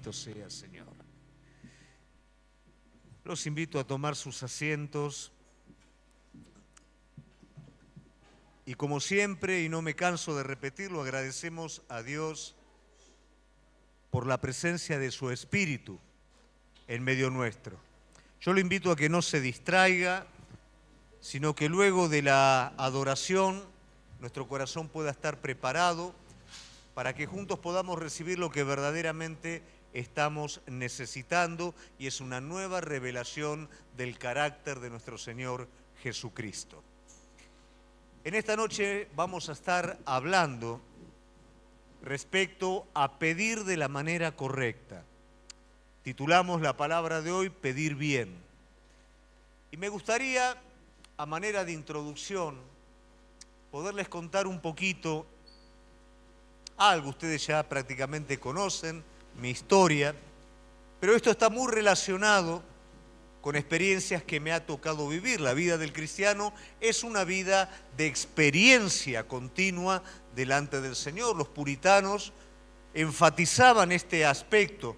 Bendito sea, Señor. Los invito a tomar sus asientos y como siempre, y no me canso de repetirlo, agradecemos a Dios por la presencia de su Espíritu en medio nuestro. Yo lo invito a que no se distraiga, sino que luego de la adoración nuestro corazón pueda estar preparado para que juntos podamos recibir lo que verdaderamente estamos necesitando, y es una nueva revelación del carácter de nuestro Señor Jesucristo. En esta noche vamos a estar hablando respecto a pedir de la manera correcta. Titulamos la palabra de hoy, Pedir bien. Y me gustaría, a manera de introducción, poderles contar un poquito algo. Ustedes ya prácticamente conocen mi historia, pero esto está muy relacionado con experiencias que me ha tocado vivir. La vida del cristiano es una vida de experiencia continua delante del Señor. Los puritanos enfatizaban este aspecto,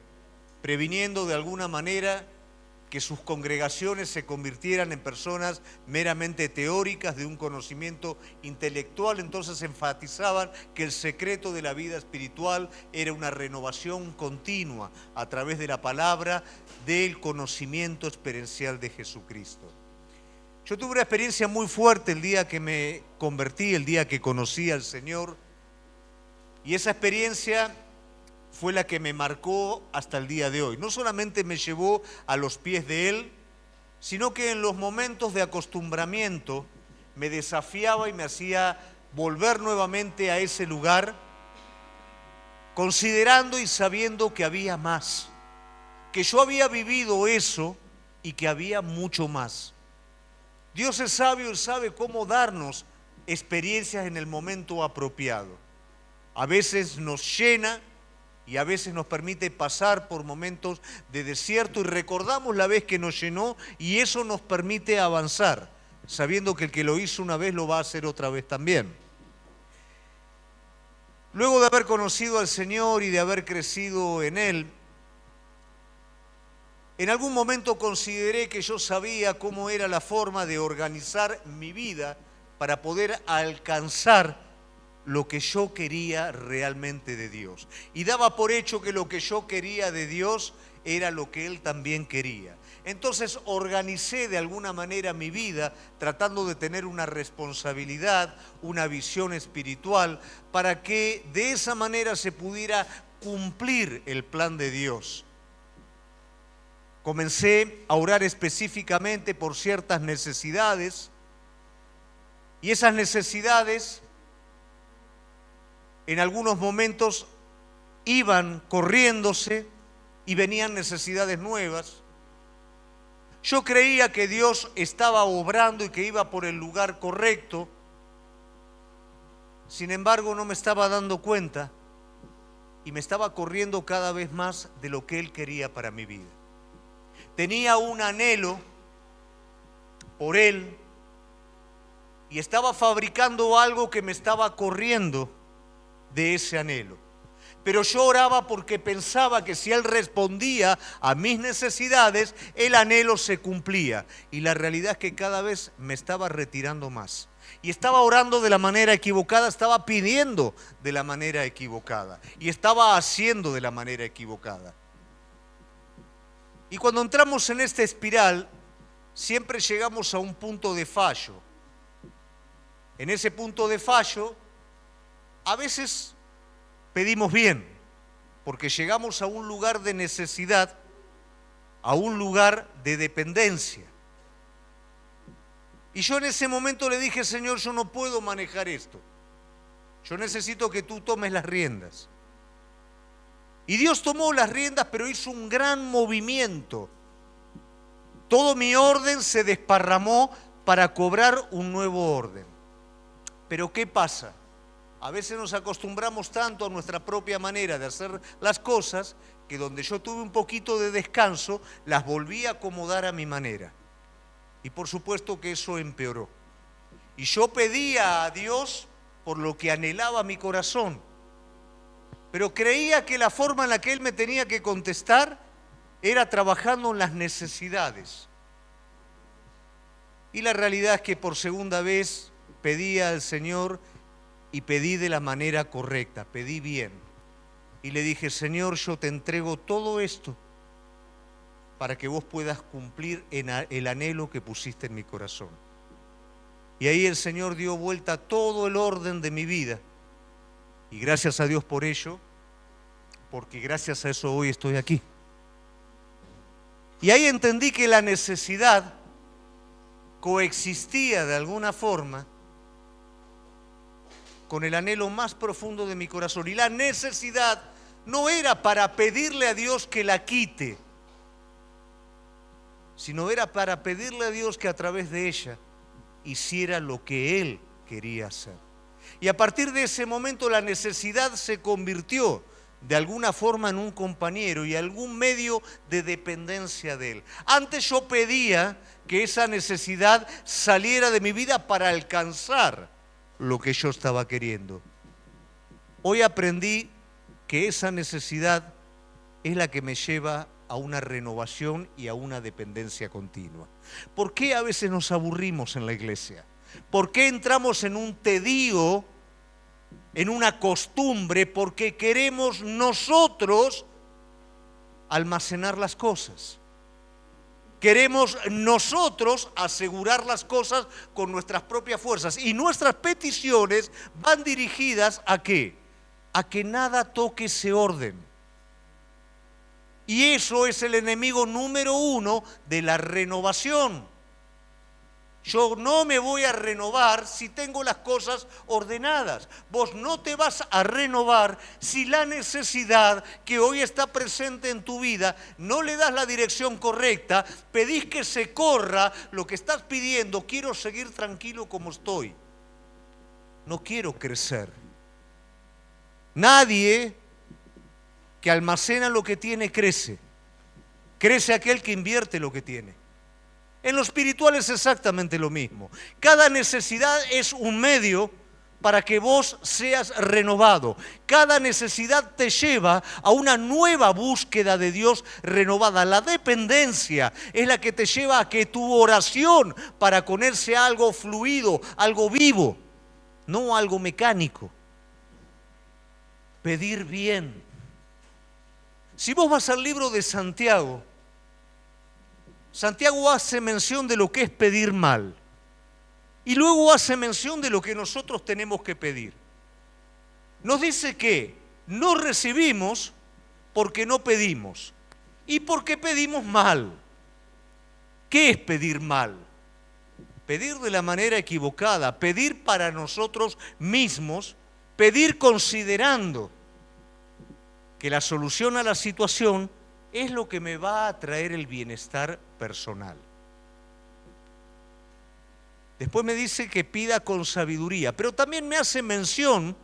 previniendo de alguna manera que sus congregaciones se convirtieran en personas meramente teóricas de un conocimiento intelectual. Entonces enfatizaban que el secreto de la vida espiritual era una renovación continua a través de la palabra, del conocimiento experiencial de Jesucristo. Yo tuve una experiencia muy fuerte el día que me convertí, el día que conocí al Señor, y esa experiencia fue la que me marcó hasta el día de hoy. No solamente me llevó a los pies de Él, sino que en los momentos de acostumbramiento me desafiaba y me hacía volver nuevamente a ese lugar, considerando y sabiendo que había más, que yo había vivido eso y que había mucho más. Dios es sabio y sabe cómo darnos experiencias en el momento apropiado. A veces nos llena y a veces nos permite pasar por momentos de desierto y recordamos la vez que nos llenó, y eso nos permite avanzar, sabiendo que el que lo hizo una vez lo va a hacer otra vez también. Luego de haber conocido al Señor y de haber crecido en Él, en algún momento consideré que yo sabía cómo era la forma de organizar mi vida para poder alcanzar lo que yo quería realmente de Dios. Y daba por hecho que lo que yo quería de Dios era lo que Él también quería. Entonces organicé de alguna manera mi vida tratando de tener una responsabilidad, una visión espiritual, para que de esa manera se pudiera cumplir el plan de Dios. Comencé a orar específicamente por ciertas necesidades, y esas necesidades en algunos momentos iban corriéndose y venían necesidades nuevas. Yo creía que Dios estaba obrando y que iba por el lugar correcto. Sin embargo, no me estaba dando cuenta y me estaba corriendo cada vez más de lo que Él quería para mi vida. Tenía un anhelo por Él y estaba fabricando algo que me estaba corriendo de ese anhelo. Pero yo oraba porque pensaba que si Él respondía a mis necesidades, el anhelo se cumplía. Y la realidad es que cada vez me estaba retirando más. Y estaba orando de la manera equivocada, estaba pidiendo de la manera equivocada. Y estaba haciendo de la manera equivocada. Y cuando entramos en esta espiral, siempre llegamos a un punto de fallo. En ese punto de fallo, a veces pedimos bien, porque llegamos a un lugar de necesidad, a un lugar de dependencia. Y yo en ese momento le dije: Señor, yo no puedo manejar esto. Yo necesito que tú tomes las riendas. Y Dios tomó las riendas, pero hizo un gran movimiento. Todo mi orden se desparramó para cobrar un nuevo orden. Pero ¿qué pasa? A veces nos acostumbramos tanto a nuestra propia manera de hacer las cosas que donde yo tuve un poquito de descanso, las volví a acomodar a mi manera. Y por supuesto que eso empeoró. Y yo pedía a Dios por lo que anhelaba mi corazón. pero creía que la forma en la que él me tenía que contestar era trabajando en las necesidades. Y la realidad es que por segunda vez pedí al Señor y pedí de la manera correcta, pedí bien. Y le dije, Señor, yo te entrego todo esto para que vos puedas cumplir el anhelo que pusiste en mi corazón. Y ahí el Señor dio vuelta a todo el orden de mi vida. Y gracias a Dios por ello, porque gracias a eso hoy estoy aquí. Y ahí entendí que la necesidad coexistía de alguna forma con el anhelo más profundo de mi corazón. Y la necesidad no era para pedirle a Dios que la quite, sino era para pedirle a Dios que a través de ella hiciera lo que Él quería hacer. Y a partir de ese momento la necesidad se convirtió de alguna forma en un compañero y algún medio de dependencia de Él. Antes yo pedía que esa necesidad saliera de mi vida para alcanzar lo que yo estaba queriendo. Hoy aprendí que esa necesidad es la que me lleva a una renovación y a una dependencia continua. ¿Por qué a veces nos aburrimos en la iglesia? ¿Por qué entramos en un tedio, en una costumbre? Porque queremos nosotros almacenar las cosas. Queremos nosotros asegurar las cosas con nuestras propias fuerzas. Y nuestras peticiones van dirigidas ¿a qué? A que nada toque ese orden. Y eso es el enemigo número uno de la renovación. Yo no me voy a renovar si tengo las cosas ordenadas. Vos no te vas a renovar si la necesidad que hoy está presente en tu vida no le das la dirección correcta, pedís que se corra lo que estás pidiendo. Quiero seguir tranquilo como estoy. No quiero crecer. Nadie que almacena lo que tiene crece. Crece aquel que invierte lo que tiene. En lo espiritual es exactamente lo mismo. Cada necesidad es un medio para que vos seas renovado. Cada necesidad te lleva a una nueva búsqueda de Dios renovada. La dependencia es la que te lleva a que tu oración para con Él sea algo fluido, algo vivo, no algo mecánico. Pedir bien. Si vos vas al libro de Santiago, Santiago hace mención de lo que es pedir mal y luego hace mención de lo que nosotros tenemos que pedir. Nos dice que no recibimos porque no pedimos y porque pedimos mal. ¿Qué es pedir mal? Pedir de la manera equivocada, pedir para nosotros mismos, pedir considerando que la solución a la situación es lo que me va a traer el bienestar personal. Después me dice que pida con sabiduría, pero también me hace mención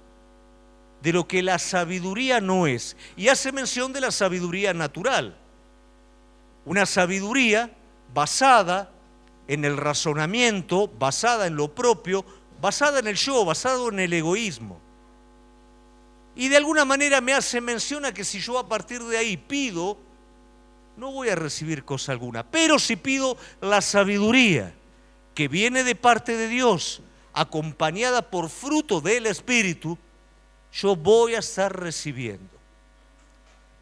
de lo que la sabiduría no es, y hace mención de la sabiduría natural. Una sabiduría basada en el razonamiento, basada en lo propio, basada en el yo, basado en el egoísmo. Y de alguna manera me hace mención a que si yo a partir de ahí pido, no voy a recibir cosa alguna. Pero si pido la sabiduría que viene de parte de Dios, acompañada por fruto del Espíritu, yo voy a estar recibiendo.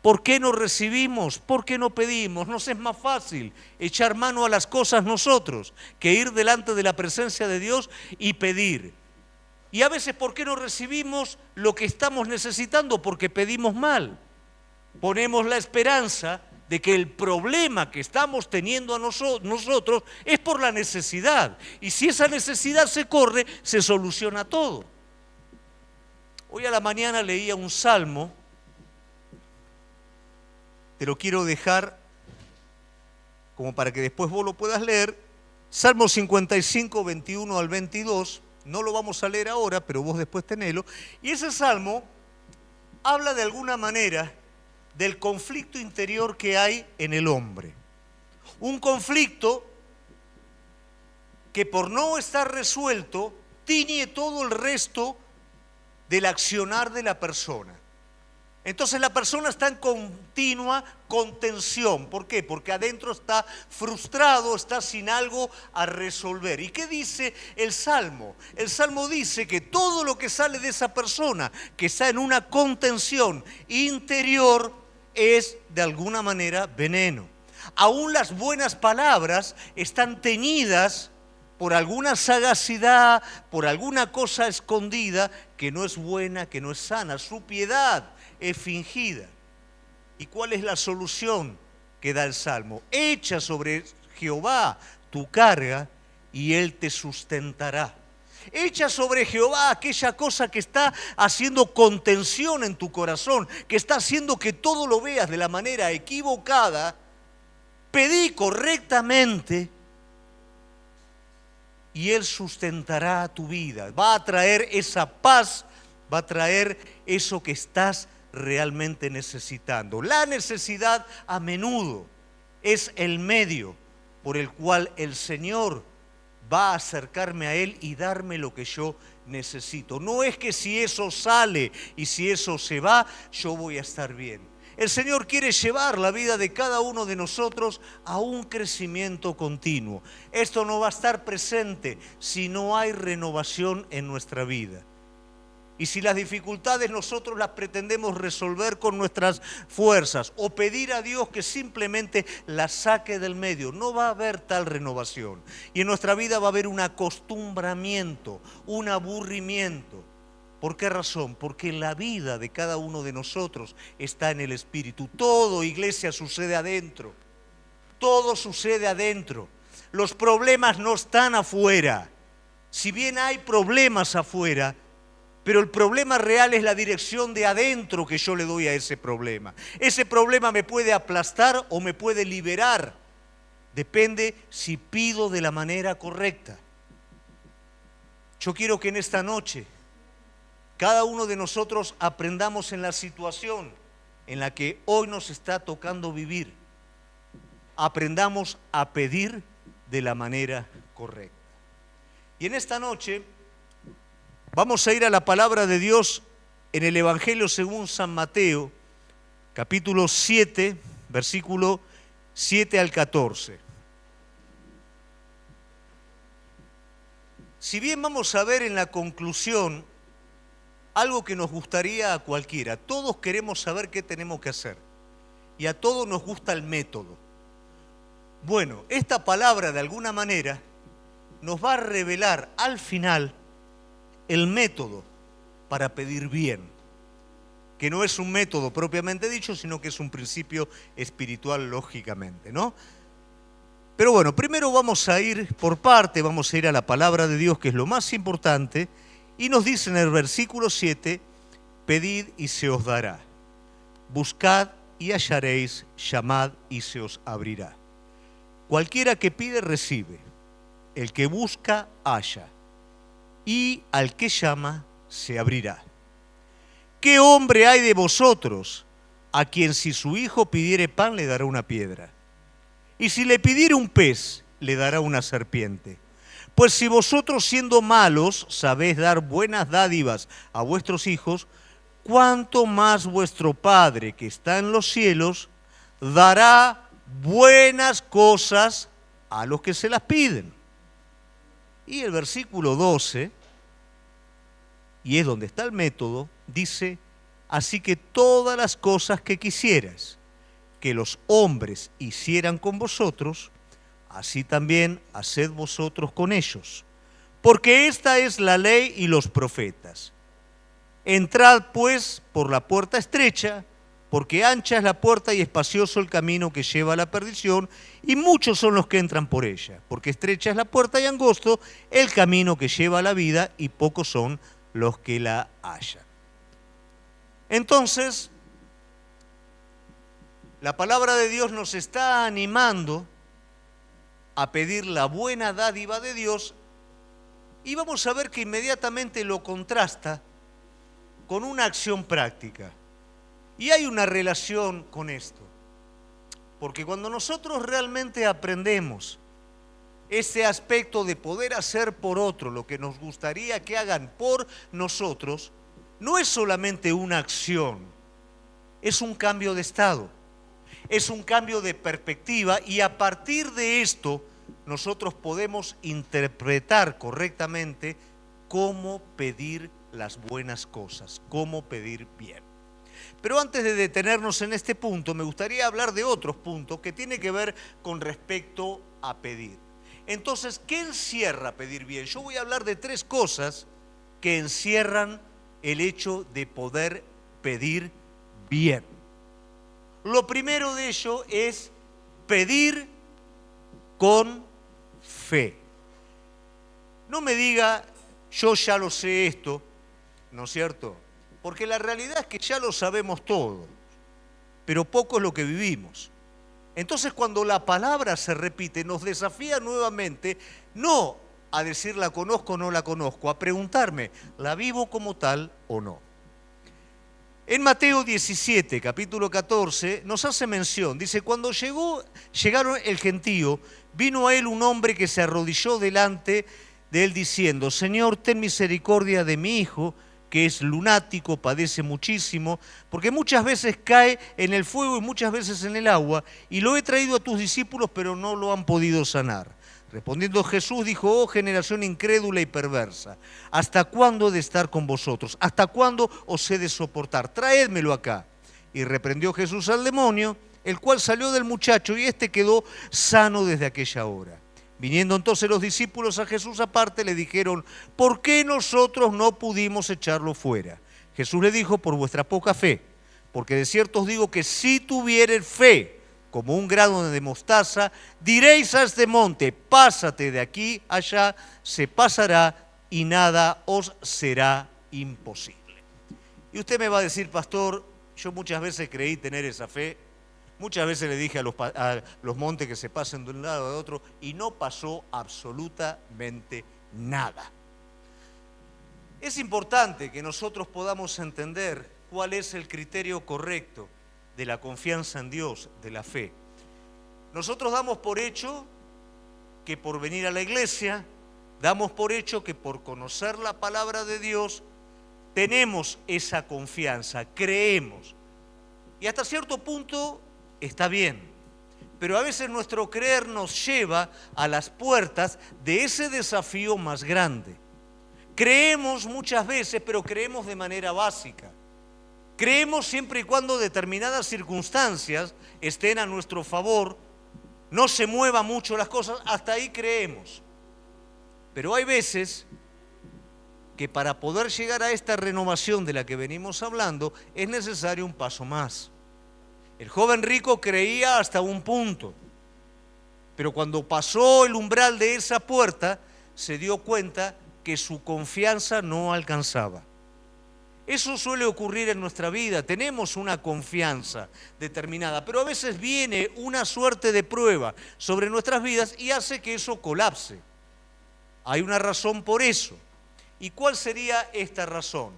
¿Por qué no recibimos? ¿Por qué no pedimos? Nos es más fácil echar mano a las cosas nosotros que ir delante de la presencia de Dios y pedir. Y a veces, ¿por qué no recibimos lo que estamos necesitando? Porque pedimos mal. Ponemos la esperanza de que el problema que estamos teniendo a nosotros es por la necesidad. Y si esa necesidad se corre, se soluciona todo. Hoy a la mañana leía un salmo, te lo quiero dejar como para que después vos lo puedas leer. Salmo 55, 21 al 22. No lo vamos a leer ahora, pero vos después tenelo. Y ese salmo habla de alguna manera del conflicto interior que hay en el hombre. Un conflicto que por no estar resuelto tiñe todo el resto del accionar de la persona. Entonces la persona está en continua contención. ¿Por qué? Porque adentro está frustrado, está sin algo a resolver. ¿Y qué dice el Salmo? El Salmo dice que todo lo que sale de esa persona que está en una contención interior es de alguna manera veneno. Aún las buenas palabras están teñidas por alguna sagacidad, por alguna cosa escondida que no es buena, que no es sana. Su piedad es fingida. ¿Y cuál es la solución que da el Salmo? Echa sobre Jehová tu carga y Él te sustentará. Echa sobre Jehová aquella cosa que está haciendo contención en tu corazón, que está haciendo que todo lo veas de la manera equivocada. Pedí correctamente y Él sustentará tu vida. Va a traer esa paz, va a traer eso que estás realmente necesitando. La necesidad a menudo es el medio por el cual el Señor va a acercarme a Él y darme lo que yo necesito. No es que si eso sale y si eso se va, yo voy a estar bien. El Señor quiere llevar la vida de cada uno de nosotros a un crecimiento continuo. Esto no va a estar presente si no hay renovación en nuestra vida. Y si las dificultades nosotros las pretendemos resolver con nuestras fuerzas o pedir a Dios que simplemente las saque del medio, no va a haber tal renovación. Y en nuestra vida va a haber un acostumbramiento, un aburrimiento. ¿Por qué razón? Porque la vida de cada uno de nosotros está en el Espíritu. Todo, iglesia, sucede adentro. Todo sucede adentro. Los problemas no están afuera. Si bien hay problemas afuera, pero el problema real es la dirección de adentro que yo le doy a ese problema. Ese problema me puede aplastar o me puede liberar. Depende si pido de la manera correcta. Yo quiero que en esta noche cada uno de nosotros aprendamos en la situación en la que hoy nos está tocando vivir. Aprendamos a pedir de la manera correcta. Y en esta noche vamos a ir a la palabra de Dios en el Evangelio según San Mateo, capítulo 7, versículo 7 al 14. Si bien vamos a ver en la conclusión algo que nos gustaría a cualquiera, todos queremos saber qué tenemos que hacer y a todos nos gusta el método. Bueno, esta palabra de alguna manera nos va a revelar al final el método para pedir bien, que no es un método propiamente dicho, sino que es un principio espiritual lógicamente, ¿no? Pero bueno, primero vamos a ir por parte, vamos a ir a la palabra de Dios, que es lo más importante, y nos dice en el versículo 7, pedid y se os dará, buscad y hallaréis, llamad y se os abrirá. Cualquiera que pide recibe, el que busca halla, y al que llama se abrirá. ¿Qué hombre hay de vosotros a quien si su hijo pidiere pan le dará una piedra? Y si le pidiere un pez le dará una serpiente? Pues si vosotros siendo malos sabéis dar buenas dádivas a vuestros hijos, ¿cuánto más vuestro Padre que está en los cielos dará buenas cosas a los que se las piden? Y el versículo 12, y es donde está el método, dice, así que todas las cosas que quisieras que los hombres hicieran con vosotros, así también haced vosotros con ellos. Porque esta es la ley y los profetas. Entrad pues por la puerta estrecha, porque ancha es la puerta y espacioso el camino que lleva a la perdición, y muchos son los que entran por ella. Porque estrecha es la puerta y angosto el camino que lleva a la vida, y pocos son los que la hallan. Entonces, la palabra de Dios nos está animando a pedir la buena dádiva de Dios, y vamos a ver que inmediatamente lo contrasta con una acción práctica. Y hay una relación con esto, porque cuando nosotros realmente aprendemos ese aspecto de poder hacer por otro lo que nos gustaría que hagan por nosotros, no es solamente una acción, es un cambio de estado, es un cambio de perspectiva y a partir de esto nosotros podemos interpretar correctamente cómo pedir las buenas cosas, cómo pedir bien. Pero antes de detenernos en este punto, me gustaría hablar de otros puntos que tienen que ver con respecto a pedir. Entonces, ¿qué encierra pedir bien? Yo voy a hablar de 3 cosas que encierran el hecho de poder pedir bien. Lo primero de ello es pedir con fe. No me diga, yo ya lo sé esto, ¿no es cierto? Porque la realidad es que ya lo sabemos todo, pero poco es lo que vivimos. Entonces, cuando la palabra se repite, nos desafía nuevamente, no a decir la conozco o no la conozco, a preguntarme, ¿la vivo como tal o no? En Mateo 17, capítulo 14, nos hace mención, dice, cuando llegaron el gentío, vino a él un hombre que se arrodilló delante de él diciendo, Señor, ten misericordia de mi hijo, que es lunático, padece muchísimo, porque muchas veces cae en el fuego y muchas veces en el agua, y lo he traído a tus discípulos, pero no lo han podido sanar. Respondiendo Jesús dijo, oh generación incrédula y perversa, ¿hasta cuándo he de estar con vosotros? ¿Hasta cuándo os he de soportar? Traédmelo acá. Y reprendió Jesús al demonio, el cual salió del muchacho y éste quedó sano desde aquella hora. Viniendo entonces los discípulos a Jesús aparte, le dijeron, ¿por qué nosotros no pudimos echarlo fuera? Jesús le dijo, por vuestra poca fe, porque de cierto os digo que si tuviereis fe, como un grano de mostaza, diréis a este monte, pásate de aquí allá, se pasará y nada os será imposible. Y usted me va a decir, pastor, yo muchas veces creí tener esa fe, muchas veces le dije a los montes que se pasen de un lado a otro y no pasó absolutamente nada. Es importante que nosotros podamos entender cuál es el criterio correcto de la confianza en Dios, de la fe. Nosotros damos por hecho que por venir a la iglesia, damos por hecho que por conocer la palabra de Dios, tenemos esa confianza, creemos. Y hasta cierto punto está bien, pero a veces nuestro creer nos lleva a las puertas de ese desafío más grande. Creemos muchas veces, pero creemos de manera básica. Creemos siempre y cuando determinadas circunstancias estén a nuestro favor, no se muevan mucho las cosas, hasta ahí creemos. Pero hay veces que para poder llegar a esta renovación de la que venimos hablando, es necesario un paso más. El joven rico creía hasta un punto, pero cuando pasó el umbral de esa puerta, se dio cuenta que su confianza no alcanzaba. Eso suele ocurrir en nuestra vida, tenemos una confianza determinada, pero a veces viene una suerte de prueba sobre nuestras vidas y hace que eso colapse. Hay una razón por eso. ¿Y cuál sería esta razón?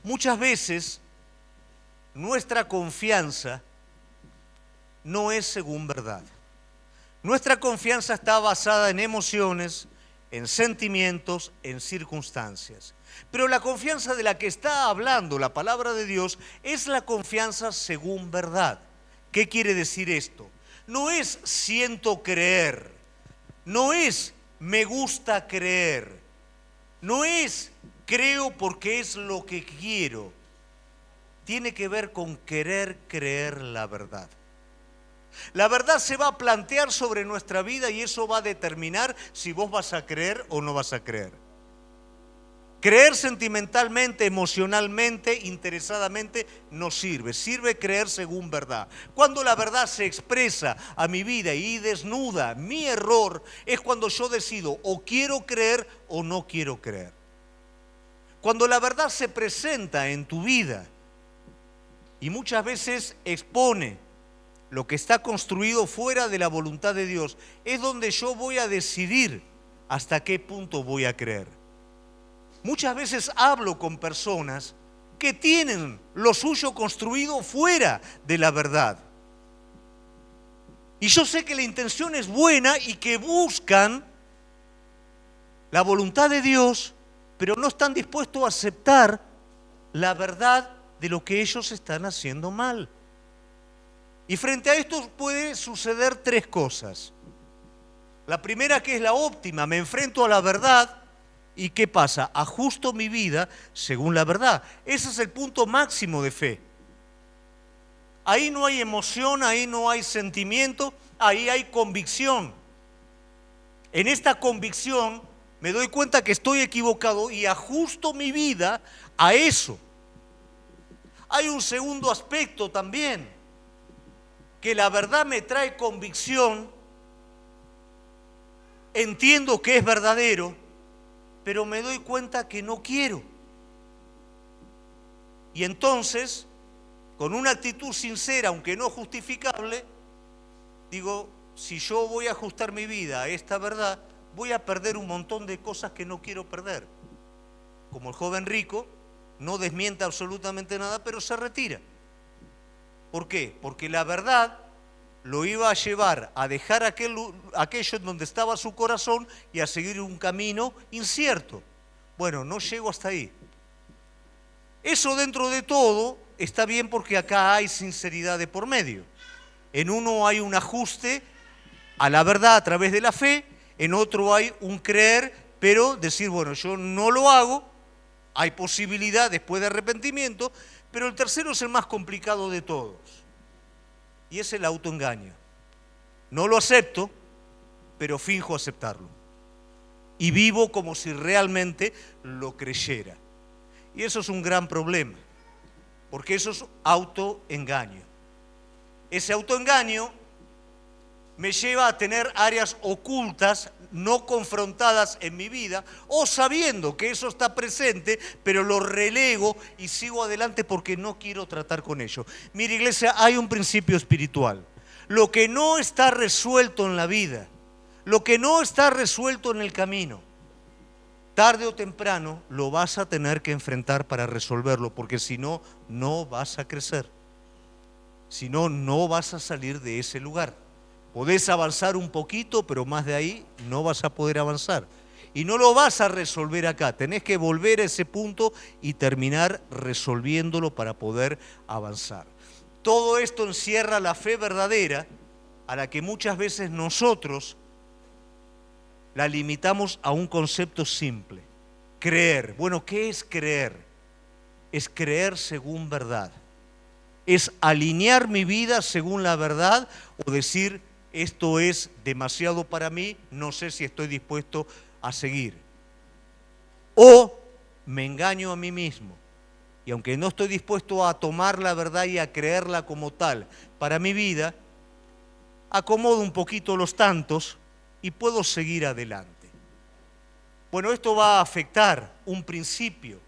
Muchas veces nuestra confianza no es según verdad. Nuestra confianza está basada en emociones, en sentimientos, en circunstancias. Pero la confianza de la que está hablando la palabra de Dios es la confianza según verdad. ¿Qué quiere decir esto? No es siento creer, no es me gusta creer, no es creo porque es lo que quiero. Tiene que ver con querer creer la verdad. La verdad se va a plantear sobre nuestra vida y eso va a determinar si vos vas a creer o no vas a creer. Creer sentimentalmente, emocionalmente, interesadamente no sirve. Sirve creer según verdad. Cuando la verdad se expresa a mi vida y desnuda mi error, es cuando yo decido o quiero creer o no quiero creer. Cuando la verdad se presenta en tu vida y muchas veces expone lo que está construido fuera de la voluntad de Dios, es donde yo voy a decidir hasta qué punto voy a creer. Muchas veces hablo con personas que tienen lo suyo construido fuera de la verdad. Y yo sé que la intención es buena y que buscan la voluntad de Dios, pero no están dispuestos a aceptar la verdad de lo que ellos están haciendo mal. Y frente a esto puede suceder tres cosas. La primera, que es la óptima, me enfrento a la verdad y ¿qué pasa? Ajusto mi vida según la verdad. Ese es el punto máximo de fe. Ahí no hay emoción, ahí no hay sentimiento, ahí hay convicción. En esta convicción me doy cuenta que estoy equivocado y ajusto mi vida a eso. Hay un segundo aspecto también, que la verdad me trae convicción, entiendo que es verdadero, pero me doy cuenta que no quiero. Y entonces, con una actitud sincera, aunque no justificable, digo, si yo voy a ajustar mi vida a esta verdad, voy a perder un montón de cosas que no quiero perder. Como el joven rico, no desmiente absolutamente nada, pero se retira. ¿Por qué? Porque la verdad lo iba a llevar a dejar aquello en donde estaba su corazón y a seguir un camino incierto. Bueno, no llego hasta ahí. Eso dentro de todo está bien porque acá hay sinceridad de por medio. En uno hay un ajuste a la verdad a través de la fe, en otro hay un creer, pero decir, bueno, yo no lo hago, hay posibilidad después de arrepentimiento, pero el tercero es el más complicado de todos, y es el autoengaño. No lo acepto, pero finjo aceptarlo. Y vivo como si realmente lo creyera. Y eso es un gran problema, porque eso es autoengaño. Ese autoengaño me lleva a tener áreas ocultas, no confrontadas en mi vida, o sabiendo que eso está presente, pero lo relego y sigo adelante porque no quiero tratar con ello. Mira, iglesia, hay un principio espiritual. Lo que no está resuelto en la vida, lo que no está resuelto en el camino, tarde o temprano lo vas a tener que enfrentar para resolverlo, porque si no, no vas a crecer. Si no, no vas a salir de ese lugar. Podés avanzar un poquito, pero más de ahí no vas a poder avanzar. Y no lo vas a resolver acá. Tenés que volver a ese punto y terminar resolviéndolo para poder avanzar. Todo esto encierra la fe verdadera, a la que muchas veces nosotros la limitamos a un concepto simple. Creer. Bueno, ¿qué es creer? Es creer según verdad. Es alinear mi vida según la verdad o decir, esto es demasiado para mí, no sé si estoy dispuesto a seguir. O me engaño a mí mismo y aunque no estoy dispuesto a tomar la verdad y a creerla como tal para mi vida, acomodo un poquito los tantos y puedo seguir adelante. Bueno, esto va a afectar un principio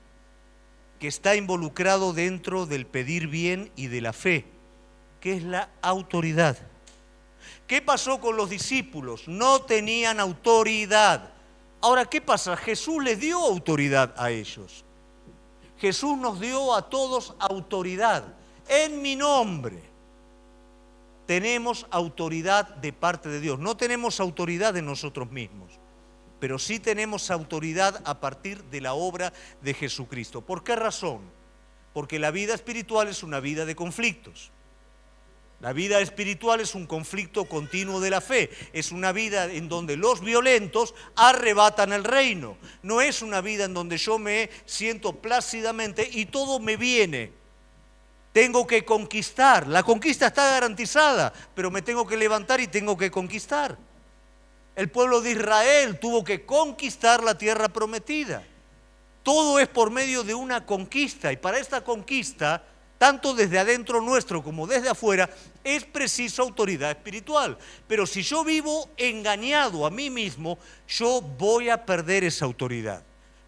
que está involucrado dentro del pedir bien y de la fe, que es la autoridad. ¿Qué pasó con los discípulos? No tenían autoridad. Ahora, ¿qué pasa? Jesús les dio autoridad a ellos. Jesús nos dio a todos autoridad. En mi nombre tenemos autoridad de parte de Dios. No tenemos autoridad de nosotros mismos, pero sí tenemos autoridad a partir de la obra de Jesucristo. ¿Por qué razón? Porque la vida espiritual es una vida de conflictos. La vida espiritual es un conflicto continuo de la fe. Es una vida en donde los violentos arrebatan el reino. No es una vida en donde yo me siento plácidamente y todo me viene. Tengo que conquistar. La conquista está garantizada, pero me tengo que levantar y tengo que conquistar. El pueblo de Israel tuvo que conquistar la tierra prometida. Todo es por medio de una conquista y para esta conquista, tanto desde adentro nuestro como desde afuera, es preciso autoridad espiritual. Pero si yo vivo engañado a mí mismo, yo voy a perder esa autoridad.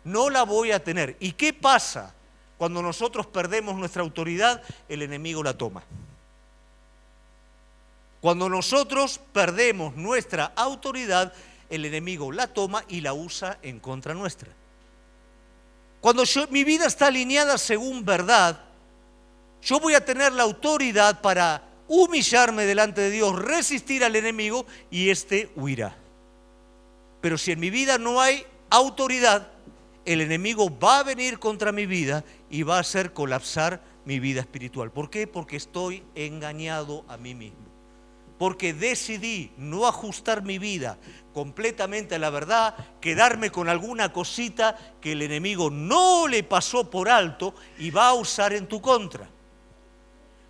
No la voy a tener. ¿Y qué pasa cuando nosotros perdemos nuestra autoridad? El enemigo la toma. Cuando nosotros perdemos nuestra autoridad, el enemigo la toma y la usa en contra nuestra. Cuando mi vida está alineada según verdad, yo voy a tener la autoridad para humillarme delante de Dios, resistir al enemigo y éste huirá. Pero si en mi vida no hay autoridad, el enemigo va a venir contra mi vida y va a hacer colapsar mi vida espiritual. ¿Por qué? Porque estoy engañado a mí mismo. Porque decidí no ajustar mi vida completamente a la verdad, quedarme con alguna cosita que el enemigo no le pasó por alto y va a usar en tu contra.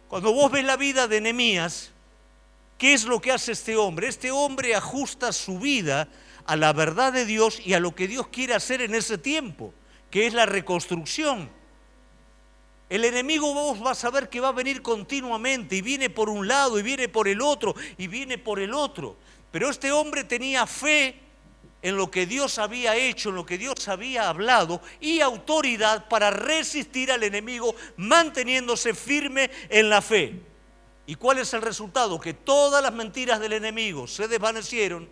Cuando vos ves la vida de Nehemías, ¿qué es lo que hace este hombre? Este hombre ajusta su vida a la verdad de Dios y a lo que Dios quiere hacer en ese tiempo, que es la reconstrucción. El enemigo vos vas a ver que va a venir continuamente y viene por un lado y viene por el otro y viene por el otro. Pero este hombre tenía fe en lo que Dios había hecho, en lo que Dios había hablado y autoridad para resistir al enemigo manteniéndose firme en la fe. ¿Y cuál es el resultado? Que todas las mentiras del enemigo se desvanecieron,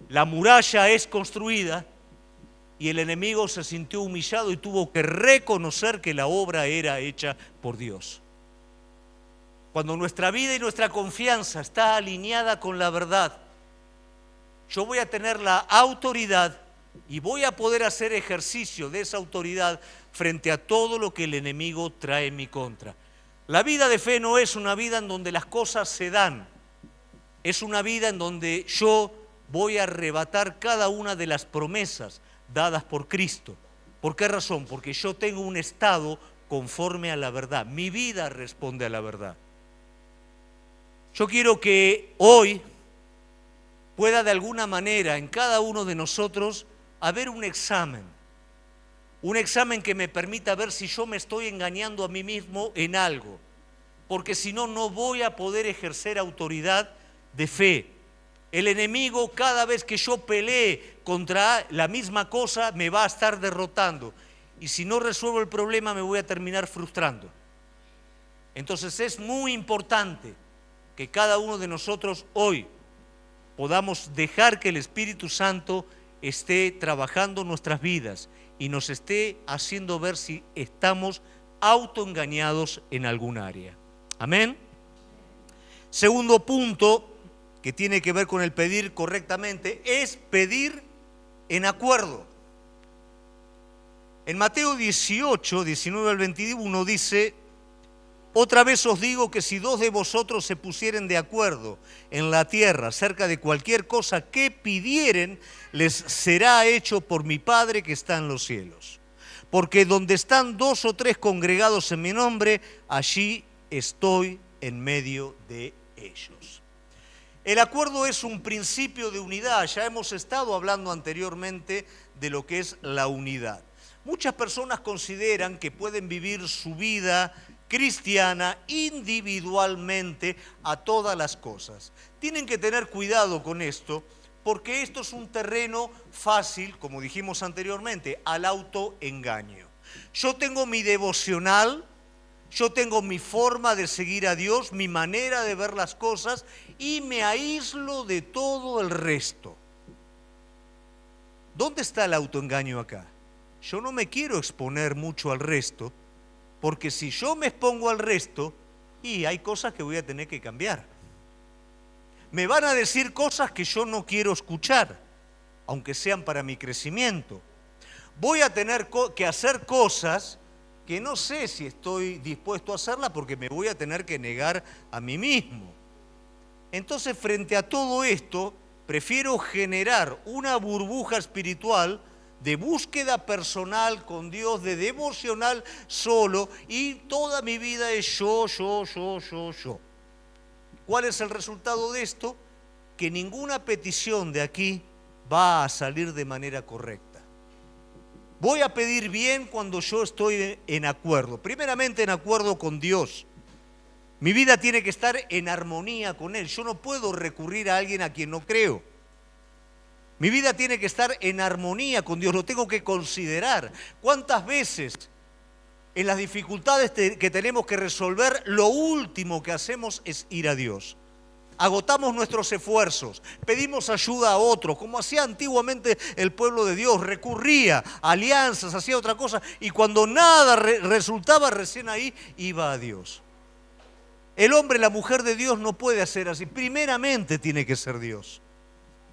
la muralla es construida y el enemigo se sintió humillado y tuvo que reconocer que la obra era hecha por Dios. Cuando nuestra vida y nuestra confianza está alineada con la verdad, yo voy a tener la autoridad y voy a poder hacer ejercicio de esa autoridad frente a todo lo que el enemigo trae en mi contra. La vida de fe no es una vida en donde las cosas se dan, es una vida en donde yo voy a arrebatar cada una de las promesas dadas por Cristo. ¿Por qué razón? Porque yo tengo un estado conforme a la verdad. Mi vida responde a la verdad. Yo quiero que hoy pueda de alguna manera en cada uno de nosotros haber un examen que me permita ver si yo me estoy engañando a mí mismo en algo, porque si no, no voy a poder ejercer autoridad de fe. El enemigo, cada vez que yo pelee contra la misma cosa, me va a estar derrotando. Y si no resuelvo el problema, me voy a terminar frustrando. Entonces es muy importante que cada uno de nosotros hoy podamos dejar que el Espíritu Santo esté trabajando nuestras vidas y nos esté haciendo ver si estamos autoengañados en algún área. Amén. Segundo punto, que tiene que ver con el pedir correctamente, es pedir en acuerdo. En Mateo 18, 19 al 21 dice: otra vez os digo que si dos de vosotros se pusieren de acuerdo en la tierra acerca de cualquier cosa que pidieren, les será hecho por mi Padre que está en los cielos. Porque donde están dos o tres congregados en mi nombre, allí estoy en medio de ellos. El acuerdo es un principio de unidad. Ya hemos estado hablando anteriormente de lo que es la unidad. Muchas personas consideran que pueden vivir su vida cristiana individualmente a todas las cosas. Tienen que tener cuidado con esto, porque esto es un terreno fácil, como dijimos anteriormente, al autoengaño. Yo tengo mi devocional, yo tengo mi forma de seguir a Dios, mi manera de ver las cosas y me aíslo de todo el resto. ¿Dónde está el autoengaño acá? Yo no me quiero exponer mucho al resto, porque si yo me expongo al resto, y hay cosas que voy a tener que cambiar. Me van a decir cosas que yo no quiero escuchar, aunque sean para mi crecimiento. Voy a tener que hacer cosas que no sé si estoy dispuesto a hacerlas porque me voy a tener que negar a mí mismo. Entonces, frente a todo esto, prefiero generar una burbuja espiritual de búsqueda personal con Dios, de devocional solo, y toda mi vida es yo. ¿Cuál es el resultado de esto? Que ninguna petición de aquí va a salir de manera correcta. Voy a pedir bien cuando yo estoy en acuerdo, primeramente en acuerdo con Dios. Mi vida tiene que estar en armonía con Él. Yo no puedo recurrir a alguien a quien no creo. Mi vida tiene que estar en armonía con Dios, lo tengo que considerar. ¿Cuántas veces en las dificultades que tenemos que resolver, lo último que hacemos es ir a Dios? Agotamos nuestros esfuerzos, pedimos ayuda a otros, como hacía antiguamente el pueblo de Dios, recurría a alianzas, hacía otra cosa, y cuando nada resultaba, recién ahí iba a Dios. El hombre, la mujer de Dios no puede hacer así, primeramente tiene que ser Dios.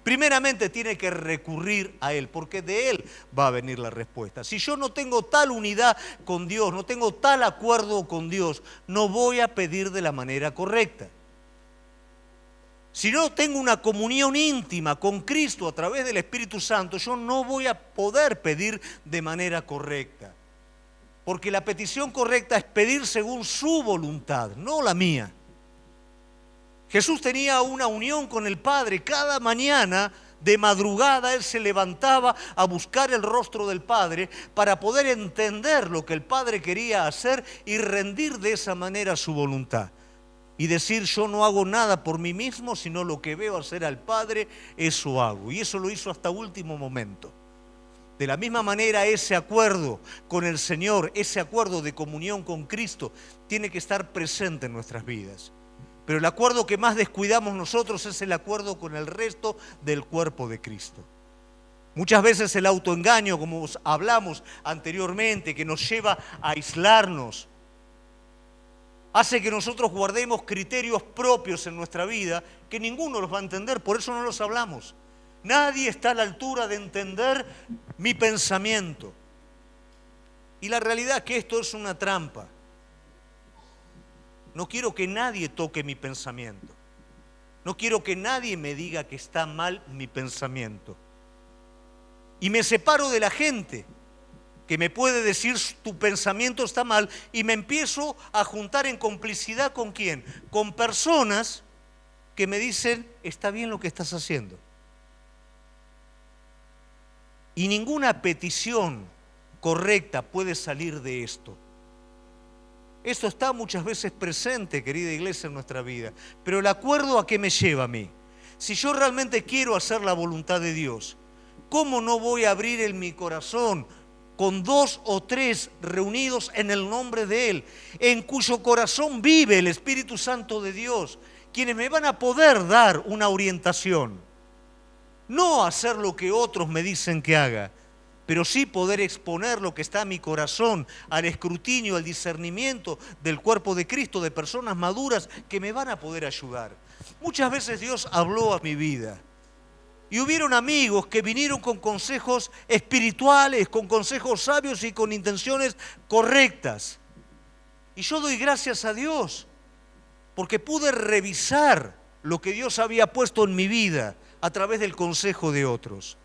primeramente tiene que recurrir a Él, porque de Él va a venir la respuesta. Si yo no tengo tal unidad con Dios, no tengo tal acuerdo con Dios, no voy a pedir de la manera correcta. Si no tengo una comunión íntima con Cristo a través del Espíritu Santo, yo no voy a poder pedir de manera correcta. Porque la petición correcta es pedir según su voluntad, no la mía. Jesús tenía una unión con el Padre. Cada mañana de madrugada Él se levantaba a buscar el rostro del Padre para poder entender lo que el Padre quería hacer y rendir de esa manera su voluntad. Y decir, yo no hago nada por mí mismo, sino lo que veo hacer al Padre, eso hago. Y eso lo hizo hasta último momento. De la misma manera, ese acuerdo con el Señor, ese acuerdo de comunión con Cristo, tiene que estar presente en nuestras vidas. Pero el acuerdo que más descuidamos nosotros es el acuerdo con el resto del cuerpo de Cristo. Muchas veces el autoengaño, como hablamos anteriormente, que nos lleva a aislarnos, hace que nosotros guardemos criterios propios en nuestra vida que ninguno los va a entender, por eso no los hablamos. Nadie está a la altura de entender mi pensamiento. Y la realidad es que esto es una trampa. No quiero que nadie toque mi pensamiento. No quiero que nadie me diga que está mal mi pensamiento. Y me separo de la gente que me puede decir tu pensamiento está mal, y me empiezo a juntar en complicidad ¿con quién? Con personas que me dicen está bien lo que estás haciendo. Y ninguna petición correcta puede salir de esto. Esto está muchas veces presente, querida iglesia, en nuestra vida. Pero el acuerdo, ¿a qué me lleva a mí? Si yo realmente quiero hacer la voluntad de Dios, ¿cómo no voy a abrir en mi corazón con 2 o 3 reunidos en el nombre de Él, en cuyo corazón vive el Espíritu Santo de Dios, quienes me van a poder dar una orientación? No hacer lo que otros me dicen que haga, pero sí poder exponer lo que está en mi corazón al escrutinio, al discernimiento del cuerpo de Cristo, de personas maduras que me van a poder ayudar. Muchas veces Dios habló a mi vida y hubieron amigos que vinieron con consejos espirituales, con consejos sabios y con intenciones correctas. Y yo doy gracias a Dios porque pude revisar lo que Dios había puesto en mi vida a través del consejo de otros.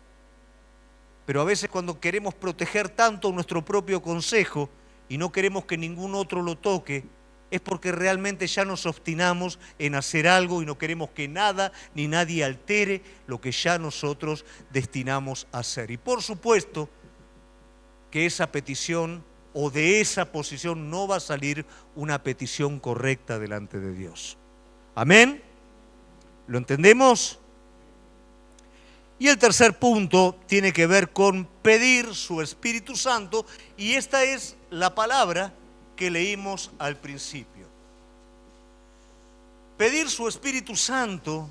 Pero a veces cuando queremos proteger tanto nuestro propio consejo y no queremos que ningún otro lo toque, es porque realmente ya nos obstinamos en hacer algo y no queremos que nada ni nadie altere lo que ya nosotros destinamos a hacer. Y por supuesto que esa petición o de esa posición no va a salir una petición correcta delante de Dios. ¿Amén? ¿Lo entendemos? Y el tercer punto tiene que ver con pedir su Espíritu Santo, y esta es la palabra que leímos al principio. Pedir su Espíritu Santo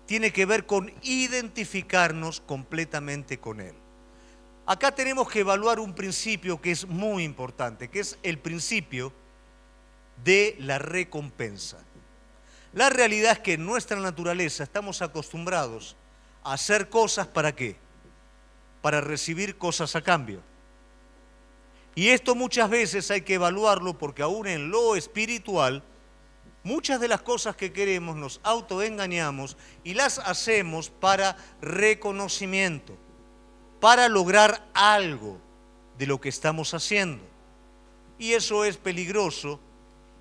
tiene que ver con identificarnos completamente con Él. Acá tenemos que evaluar un principio que es muy importante, que es el principio de la recompensa. La realidad es que en nuestra naturaleza estamos acostumbrados a hacer cosas, ¿para qué? Para recibir cosas a cambio. Y esto muchas veces hay que evaluarlo porque aún en lo espiritual, muchas de las cosas que queremos nos autoengañamos y las hacemos para reconocimiento, para lograr algo de lo que estamos haciendo. Y eso es peligroso.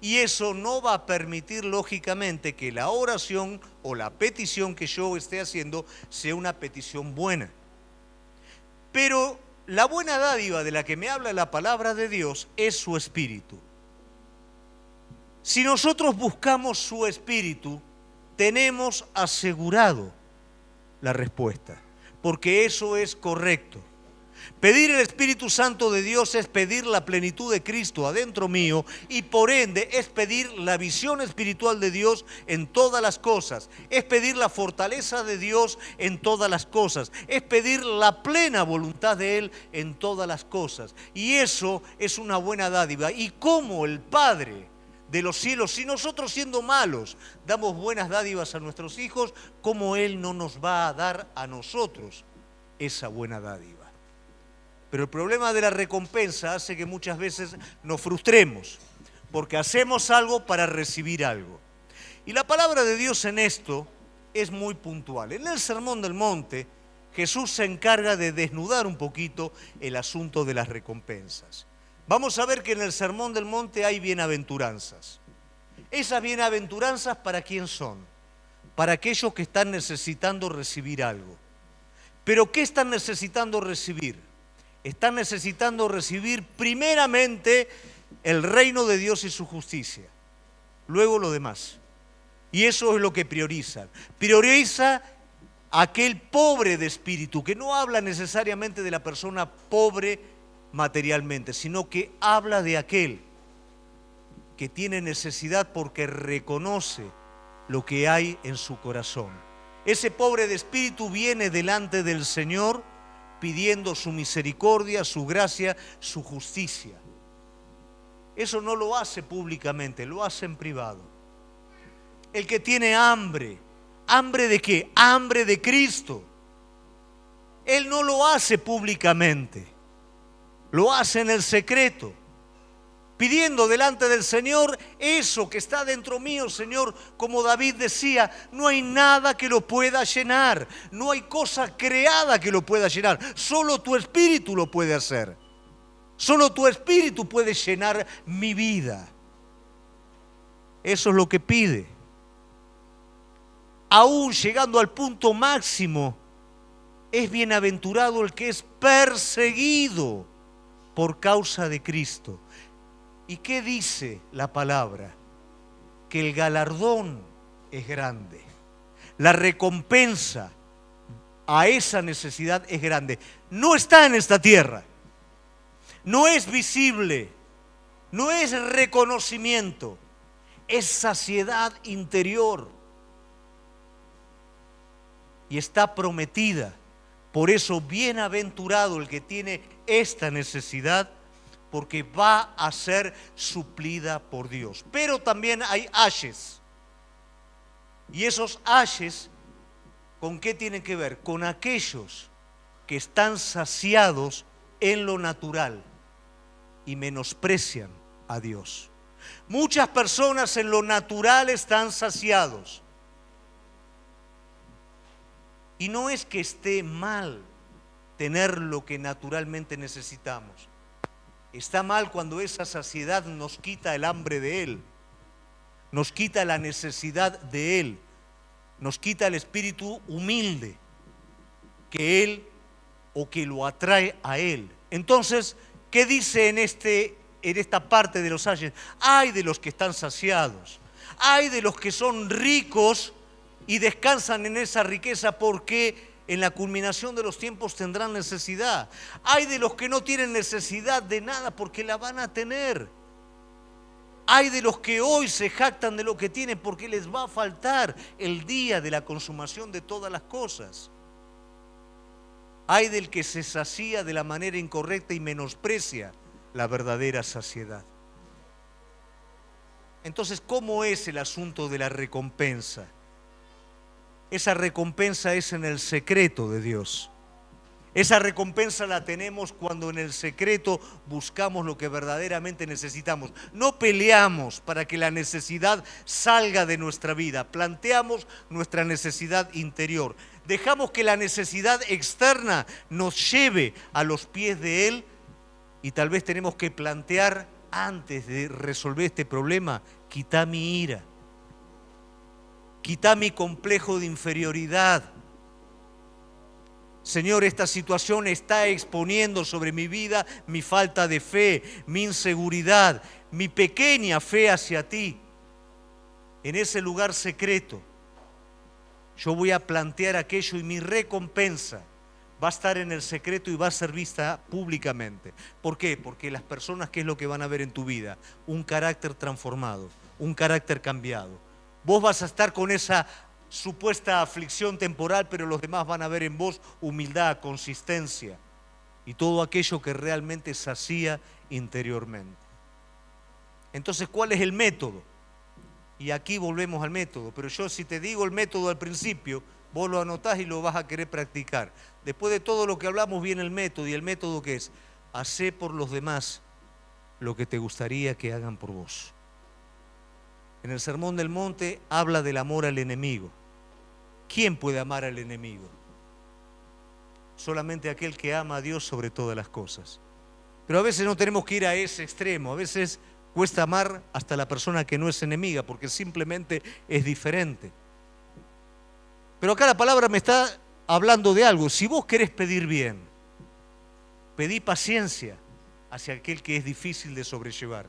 Y eso no va a permitir, lógicamente, que la oración o la petición que yo esté haciendo sea una petición buena. Pero la buena dádiva de la que me habla la palabra de Dios es su Espíritu. Si nosotros buscamos su Espíritu, tenemos asegurado la respuesta, porque eso es correcto. Pedir el Espíritu Santo de Dios es pedir la plenitud de Cristo adentro mío y por ende es pedir la visión espiritual de Dios en todas las cosas, es pedir la fortaleza de Dios en todas las cosas, es pedir la plena voluntad de Él en todas las cosas. Y eso es una buena dádiva. Y como el Padre de los cielos, si nosotros siendo malos damos buenas dádivas a nuestros hijos, ¿cómo Él no nos va a dar a nosotros esa buena dádiva? Pero el problema de la recompensa hace que muchas veces nos frustremos, porque hacemos algo para recibir algo. Y la palabra de Dios en esto es muy puntual. En el Sermón del Monte, Jesús se encarga de desnudar un poquito el asunto de las recompensas. Vamos a ver que en el Sermón del Monte hay bienaventuranzas. Esas bienaventuranzas, ¿para quién son? Para aquellos que están necesitando recibir algo. ¿Pero qué están necesitando recibir? Están necesitando recibir primeramente el reino de Dios y su justicia. Luego lo demás. Y eso es lo que priorizan. Prioriza aquel pobre de espíritu, que no habla necesariamente de la persona pobre materialmente, sino que habla de aquel que tiene necesidad porque reconoce lo que hay en su corazón. Ese pobre de espíritu viene delante del Señor pidiendo su misericordia, su gracia, su justicia. Eso no lo hace públicamente, lo hace en privado. El que tiene hambre, ¿hambre de qué? Hambre de Cristo. Él no lo hace públicamente, lo hace en el secreto, pidiendo delante del Señor eso que está dentro mío, Señor. Como David decía, no hay nada que lo pueda llenar, no hay cosa creada que lo pueda llenar, solo tu Espíritu lo puede hacer, solo tu Espíritu puede llenar mi vida. Eso es lo que pide. Aún llegando al punto máximo, es bienaventurado el que es perseguido por causa de Cristo. ¿Y qué dice la palabra? Que el galardón es grande. La recompensa a esa necesidad es grande. No está en esta tierra. No es visible. No es reconocimiento. Es saciedad interior. Y está prometida. Por eso, bienaventurado el que tiene esta necesidad, porque va a ser suplida por Dios. Pero también hay ayes. Y esos ayes, ¿con qué tienen que ver? Con aquellos que están saciados en lo natural y menosprecian a Dios. Muchas personas en lo natural están saciados. Y no es que esté mal tener lo que naturalmente necesitamos. Está mal cuando esa saciedad nos quita el hambre de Él, nos quita la necesidad de Él, nos quita el espíritu humilde que Él o que lo atrae a Él. Entonces, ¿qué dice en esta parte de los ayes? Ay de los que están saciados, ay de los que son ricos y descansan en esa riqueza, porque en la culminación de los tiempos tendrán necesidad. Hay de los que no tienen necesidad de nada, porque la van a tener. Hay de los que hoy se jactan de lo que tienen, porque les va a faltar el día de la consumación de todas las cosas. Hay del que se sacía de la manera incorrecta y menosprecia la verdadera saciedad. Entonces, ¿cómo es el asunto de la recompensa? Esa recompensa es en el secreto de Dios. Esa recompensa la tenemos cuando en el secreto buscamos lo que verdaderamente necesitamos. No peleamos para que la necesidad salga de nuestra vida. Planteamos nuestra necesidad interior. Dejamos que la necesidad externa nos lleve a los pies de Él, y tal vez tenemos que plantear antes de resolver este problema: quita mi ira. Quita mi complejo de inferioridad. Señor, esta situación está exponiendo sobre mi vida mi falta de fe, mi inseguridad, mi pequeña fe hacia ti. En ese lugar secreto, yo voy a plantear aquello, y mi recompensa va a estar en el secreto y va a ser vista públicamente. ¿Por qué? Porque las personas, ¿qué es lo que van a ver en tu vida? Un carácter transformado, un carácter cambiado. Vos vas a estar con esa supuesta aflicción temporal, pero los demás van a ver en vos humildad, consistencia y todo aquello que realmente sacía interiormente. Entonces, ¿cuál es el método? Y aquí volvemos al método, pero yo si te digo el método al principio, vos lo anotás y lo vas a querer practicar. Después de todo lo que hablamos viene el método, y el método ¿qué es? Hacé por los demás lo que te gustaría que hagan por vos. En el Sermón del Monte habla del amor al enemigo. ¿Quién puede amar al enemigo? Solamente aquel que ama a Dios sobre todas las cosas. Pero a veces no tenemos que ir a ese extremo, a veces cuesta amar hasta la persona que no es enemiga, porque simplemente es diferente. Pero acá la palabra me está hablando de algo. Si vos querés pedir bien, pedí paciencia hacia aquel que es difícil de sobrellevar.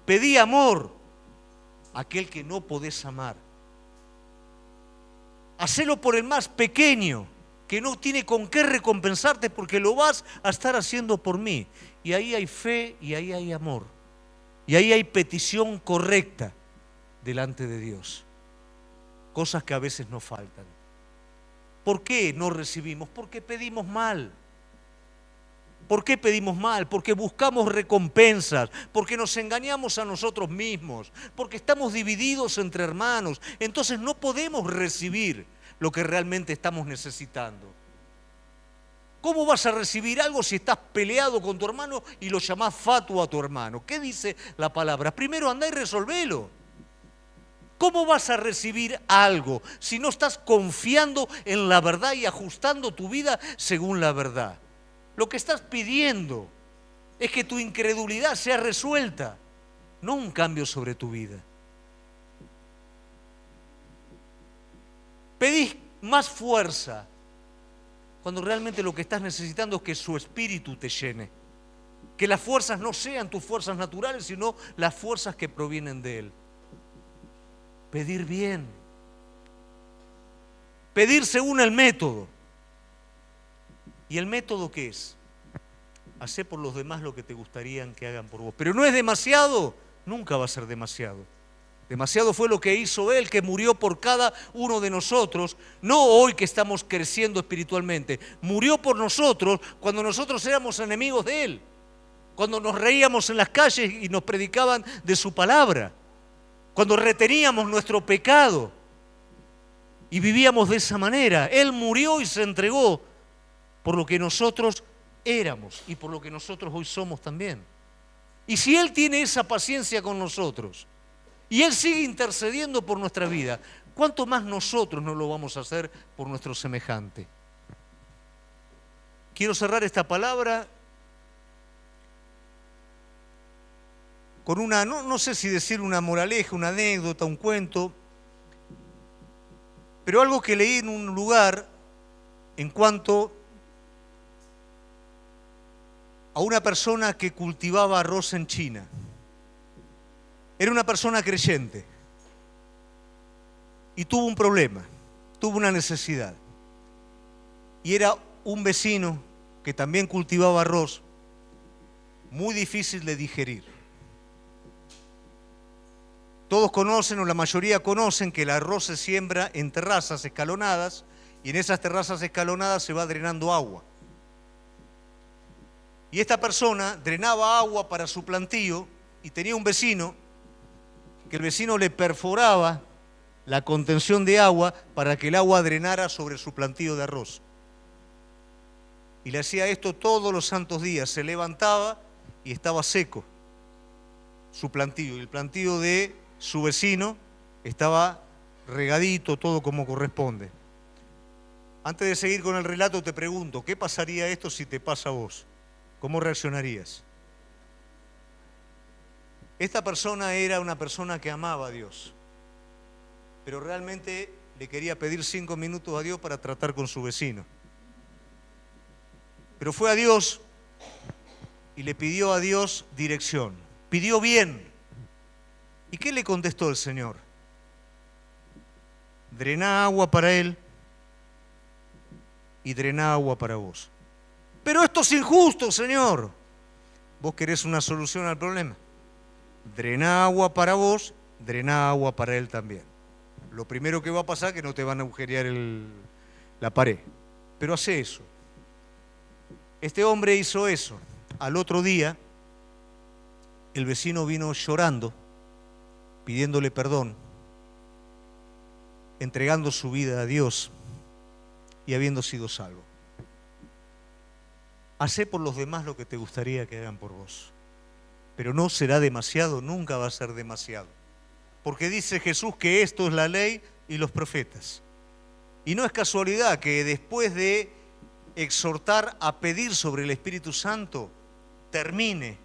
Pedí amor a aquel que no podés amar. Hacelo por el más pequeño, que no tiene con qué recompensarte, porque lo vas a estar haciendo por mí. Y ahí hay fe y ahí hay amor. Y ahí hay petición correcta delante de Dios. Cosas que a veces nos faltan. ¿Por qué no recibimos? Porque pedimos mal. ¿Por qué pedimos mal? Porque buscamos recompensas, porque nos engañamos a nosotros mismos, porque estamos divididos entre hermanos. Entonces no podemos recibir lo que realmente estamos necesitando. ¿Cómo vas a recibir algo si estás peleado con tu hermano y lo llamás fatuo a tu hermano? ¿Qué dice la palabra? Primero andá y resolvelo. ¿Cómo vas a recibir algo si no estás confiando en la verdad y ajustando tu vida según la verdad? Lo que estás pidiendo es que tu incredulidad sea resuelta, no un cambio sobre tu vida. Pedís más fuerza cuando realmente lo que estás necesitando es que su espíritu te llene. Que las fuerzas no sean tus fuerzas naturales, sino las fuerzas que provienen de Él. Pedir bien. Pedir según el método. ¿Y el método qué es? Hacé por los demás lo que te gustaría que hagan por vos. Pero no es demasiado, nunca va a ser demasiado. Demasiado fue lo que hizo Él, que murió por cada uno de nosotros, no hoy que estamos creciendo espiritualmente. Murió por nosotros cuando nosotros éramos enemigos de Él, cuando nos reíamos en las calles y nos predicaban de su palabra, cuando reteníamos nuestro pecado y vivíamos de esa manera. Él murió y se entregó por lo que nosotros éramos y por lo que nosotros hoy somos también. Y si Él tiene esa paciencia con nosotros y Él sigue intercediendo por nuestra vida, ¿cuánto más nosotros no lo vamos a hacer por nuestro semejante? Quiero cerrar esta palabra con una, no sé si decir una moraleja, una anécdota, un cuento, pero algo que leí en un lugar en cuanto a una persona que cultivaba arroz en China. Era una persona creyente y tuvo un problema, tuvo una necesidad. Y era un vecino que también cultivaba arroz, muy difícil de digerir. Todos conocen, o la mayoría conocen, que el arroz se siembra en terrazas escalonadas y en esas terrazas escalonadas se va drenando agua. Y esta persona drenaba agua para su plantío y tenía un vecino que el vecino le perforaba la contención de agua para que el agua drenara sobre su plantío de arroz. Y le hacía esto todos los santos días. Se levantaba y estaba seco su plantío. Y el plantío de su vecino estaba regadito, todo como corresponde. Antes de seguir con el relato te pregunto, ¿qué pasaría esto si te pasa a vos? ¿Cómo reaccionarías? Esta persona era una persona que amaba a Dios, pero realmente le quería pedir 5 minutos a Dios para tratar con su vecino. Pero fue a Dios y le pidió a Dios dirección. Pidió bien. ¿Y qué le contestó el Señor? Drená agua para él y drená agua para vos. Pero esto es injusto, Señor. ¿Vos querés una solución al problema? Drená agua para vos, drená agua para él también. Lo primero que va a pasar es que no te van a agujerear la pared. Pero hace eso. Este hombre hizo eso. Al otro día el vecino vino llorando, pidiéndole perdón, entregando su vida a Dios y habiendo sido salvo. Hacé por los demás lo que te gustaría que hagan por vos. Pero no será demasiado, nunca va a ser demasiado. Porque dice Jesús que esto es la ley y los profetas. Y no es casualidad que después de exhortar a pedir sobre el Espíritu Santo, termine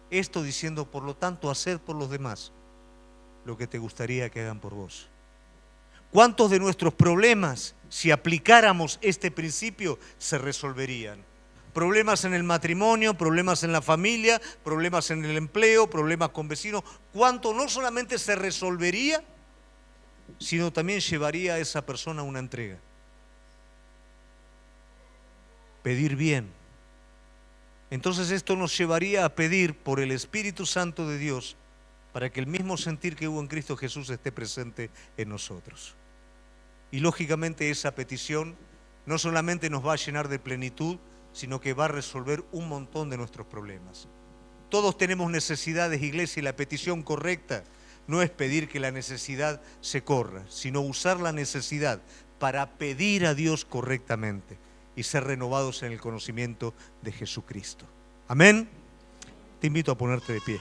esto diciendo, por lo tanto, haced por los demás lo que te gustaría que hagan por vos. ¿Cuántos de nuestros problemas, si aplicáramos este principio, se resolverían? Problemas en el matrimonio, problemas en la familia, problemas en el empleo, problemas con vecinos. ¿Cuánto no solamente se resolvería, sino también llevaría a esa persona a una entrega? Pedir bien. Entonces esto nos llevaría a pedir por el Espíritu Santo de Dios para que el mismo sentir que hubo en Cristo Jesús esté presente en nosotros. Y lógicamente esa petición no solamente nos va a llenar de plenitud, sino que va a resolver un montón de nuestros problemas. Todos tenemos necesidades, iglesia, y la petición correcta no es pedir que la necesidad se corra, sino usar la necesidad para pedir a Dios correctamente y ser renovados en el conocimiento de Jesucristo. Amén. Te invito a ponerte de pie.